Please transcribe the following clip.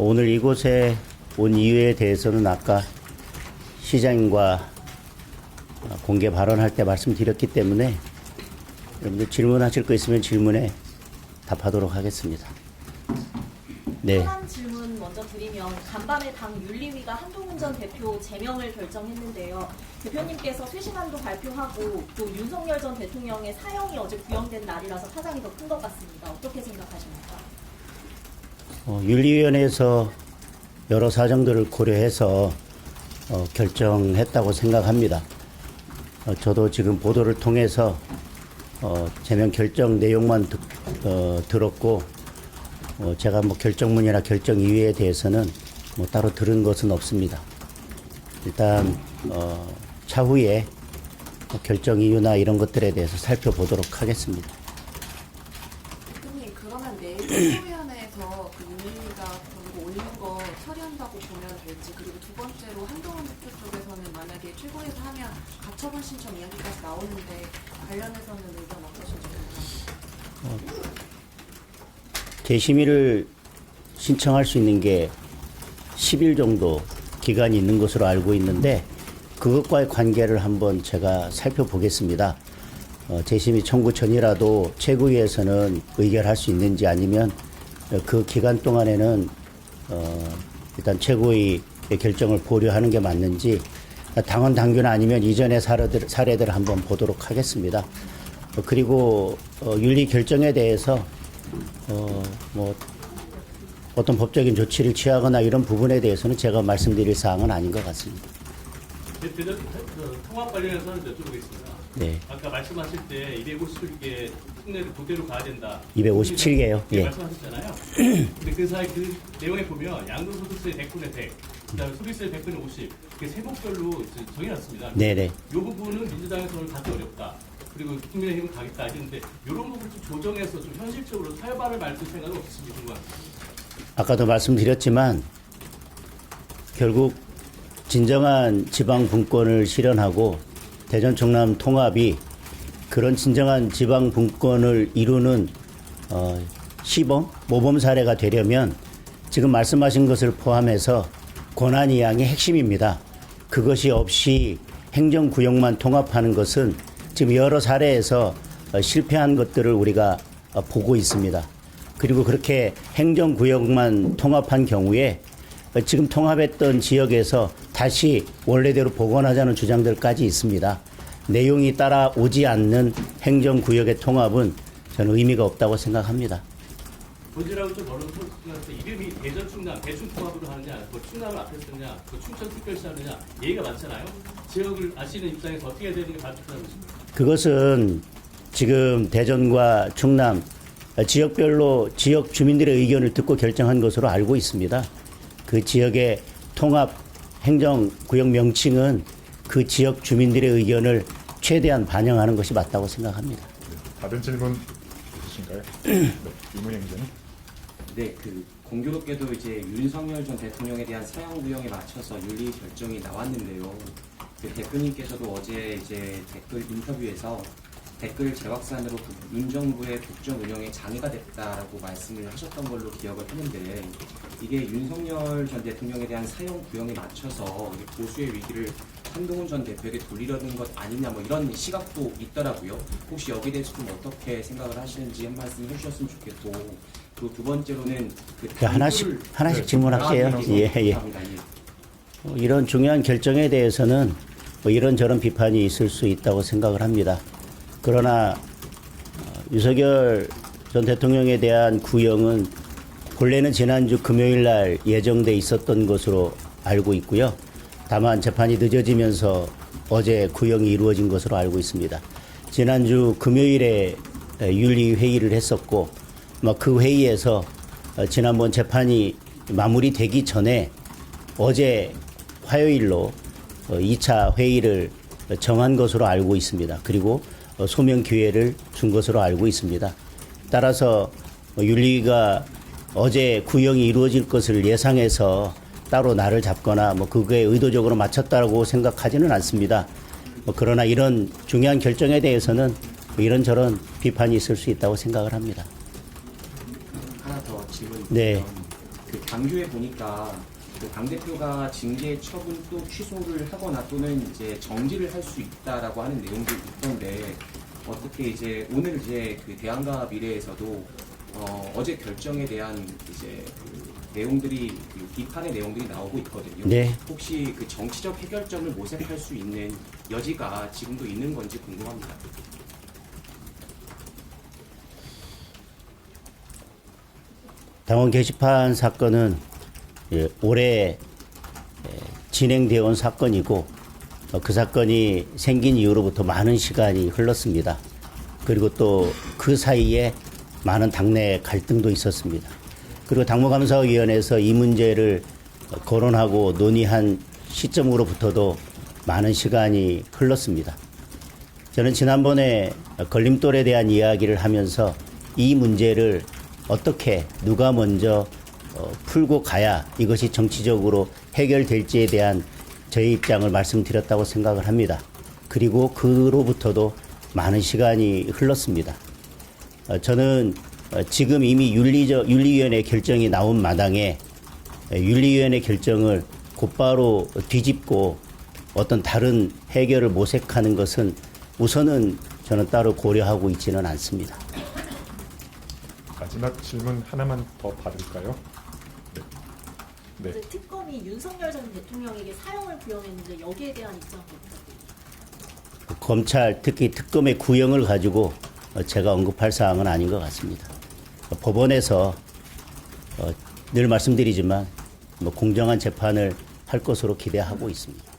오늘 이곳에 온 이유에 대해서는 아까 시장님과 공개 발언할 때 말씀드렸기 때문에 여러분들 질문하실 거 있으면 질문에 답하도록 하겠습니다. 네. 하나 질문 먼저 드리면 간밤에 당 윤리위가 한동훈 전 대표 제명을 결정했는데요. 대표님께서 쇄신안도 발표하고 또 윤석열 전 대통령의 사형이 어제 구형된 날이라서 파장이 더 큰 것 같습니다. 어떻게 생각하십니까? 윤리위원회에서 여러 사정들을 고려해서 결정했다고 생각합니다. 저도 지금 보도를 통해서 제명 결정 내용만 들었고 제가 뭐 결정문이나 결정 이유에 대해서는 뭐 따로 들은 것은 없습니다. 일단 차후에 결정 이유나 이런 것들에 대해서 살펴보도록 하겠습니다. 대표님, 그러면 내일 최고위원회에서 그 윤리위가 권고 올린 거 처리한다고 보면 될지, 그리고 두 번째로 한동훈 대표 쪽에서는 만약에 최고위에서 하면 가처분 신청 이야기까지 나오는데 관련해서는 의견 어떠신가요? 재심의를 신청할 수 있는 게 10일 정도 기간이 있는 것으로 알고 있는데 그것과의 관계를 한번 제가 살펴보겠습니다. 재심의 청구 전이라도 최고위에서는 의결할 수 있는지 아니면 그 기간 동안에는 일단 최고위의 결정을 보류하는 게 맞는지 당헌 당규나 아니면 이전의 사례들을 한번 보도록 하겠습니다. 그리고 윤리 결정에 대해서 뭐 어떤 법적인 조치를 취하거나 이런 부분에 대해서는 제가 말씀드릴 사항은 아닌 것 같습니다. 대전 통합 관련해서는 여쭤보겠습니다. 네. 아까 말씀하실 때 257개 특례를 그대로 가야 된다. 257개요. 예. 말씀하셨잖아요. 근데 그 사이 그 내용에 보면 양도소득세 100분의 100, 그다음에 소비세 100분의 50, 그 세목별로 정해놨습니다. 네네. 이 부분은 민주당에서는 가기 어렵다. 그리고 국민의힘은 가겠다 이랬는데 이런 부분 좀 조정해서 좀 현실적으로 타협안을 만들 생각은 없으신지 궁금합니다. 아까도 말씀드렸지만 결국 진정한 지방 분권을 실현하고 대전 충남 통합이 그런 진정한 지방 분권을 이루는 시범 모범 사례가 되려면 지금 말씀하신 것을 포함해서 권한이양이 핵심입니다. 그것이 없이 행정구역만 통합하는 것은 지금 여러 사례에서 실패한 것들을 우리가 보고 있습니다. 그리고 그렇게 행정구역만 통합한 경우에 지금 통합했던 지역에서 다시 원래대로 복원하자는 주장들까지 있습니다. 내용이 따라오지 않는 행정구역의 통합은 저는 의미가 없다고 생각합니다. 본질하고 좀 멀어서 이름이 대전 충남 대충 통합으로 하느냐, 그 충남을 앞에 쓰느냐, 그 춘천 특별시 하느냐 예의가 많잖아요. 지역을 아시는 입장에서 어떻게 해야 되는 게 맞다는 것입니다. 그것은 지금 대전과 충남 지역별로 지역 주민들의 의견을 듣고 결정한 것으로 알고 있습니다. 그 지역의 통합 행정구역 명칭은 그 지역 주민들의 의견을 최대한 반영하는 것이 맞다고 생각합니다. 다른 질문 있으신가요? 네, 유문희 기자님. 네, 공교롭게도 이제 윤석열 전 대통령에 대한 사형 구형에 맞춰서 윤리 결정이 나왔는데요. 대표님께서도 어제 이제 댓글 인터뷰에서 댓글 재확산으로 윤정부의 국정 운영에 장애가 됐다라고 말씀을 하셨던 걸로 기억을 하는데 이게 윤석열 전 대통령에 대한 사형 구형에 맞춰서 보수의 위기를 한동훈 전 대표에게 돌리려는 것 아니냐 뭐 이런 시각도 있더라고요. 혹시 여기에 대해서 좀 어떻게 생각을 하시는지 한 말씀 해주셨으면 좋겠고 그리고 두 번째로는 하나씩 질문할게요. 예. 이런 중요한 결정에 대해서는 뭐 이런저런 비판이 있을 수 있다고 생각을 합니다. 그러나 윤석열 전 대통령에 대한 구형은 본래는 지난주 금요일 날 예정돼 있었던 것으로 알고 있고요. 다만 재판이 늦어지면서 어제 구형이 이루어진 것으로 알고 있습니다. 지난주 금요일에 윤리 회의를 했었고 그 회의에서 지난번 재판이 마무리되기 전에 어제 화요일로 2차 회의를 정한 것으로 알고 있습니다. 그리고 소명 기회를 준 것으로 알고 있습니다. 따라서 윤리위가 어제 구형이 이루어질 것을 예상해서 따로 날을 잡거나 그거에 의도적으로 맞췄다고 생각하지는 않습니다. 그러나 이런 중요한 결정에 대해서는 이런저런 비판이 있을 수 있다고 생각을 합니다. 하나 더 질문이 네. 있으면 그 당규에 보니까 그 당대표가 징계 처분 또 취소를 하거나 또는 이제 정지를 할 수 있다라고 하는 내용도 있던데 어떻게 이제 오늘 이제 그 대안과 미래에서도 어제 결정에 대한 이제 그 내용들이 그 비판의 내용들이 나오고 있거든요. 네. 혹시 그 정치적 해결점을 모색할 수 있는 여지가 지금도 있는 건지 궁금합니다. 당원 게시판 사건은 올해 진행되어 온 사건이고 그 사건이 생긴 이후로부터 많은 시간이 흘렀습니다. 그리고 또 그 사이에 많은 당내 갈등도 있었습니다. 그리고 당무감사위원회에서 이 문제를 거론하고 논의한 시점으로부터도 많은 시간이 흘렀습니다. 저는 지난번에 걸림돌에 대한 이야기를 하면서 이 문제를 어떻게 누가 먼저 풀고 가야 이것이 정치적으로 해결될지에 대한 저의 입장을 말씀드렸다고 생각을 합니다. 그리고 그로부터도 많은 시간이 흘렀습니다. 저는 지금 이미 윤리위원회 결정이 나온 마당에 윤리위원회 결정을 곧바로 뒤집고 어떤 다른 해결을 모색하는 것은 우선은 저는 따로 고려하고 있지는 않습니다. 마지막 질문 하나만 더 받을까요? 네. 이제 특검이 윤석열 전 대통령에게 사형을 구형했는데 여기에 대한 입장 부탁드립니다. 검찰 특히 특검의 구형을 가지고 제가 언급할 사항은 아닌 것 같습니다. 법원에서 늘 말씀드리지만 공정한 재판을 할 것으로 기대하고 있습니다.